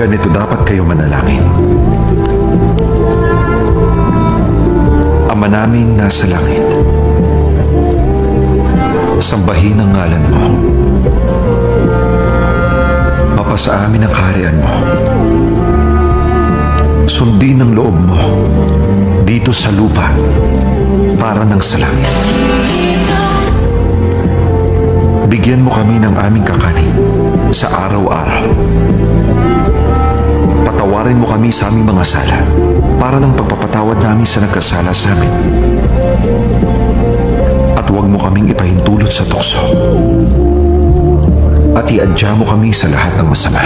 ganito dapat kayo manalangin. Ama naming nasa langit, sambahin ang ngalan mo. Mapasa amin ang kaharian mo. Sundin ang loob mo dito sa lupa para ng sa langit. Bigyan mo kami ng aming kakanin sa araw-araw. Patawarin mo kami sa aming mga sala para ng pagpapatawad namin sa nagkasala sa amin. At huwag mo kaming ipahintulot sa tukso. At iadya mo kami sa lahat ng masama.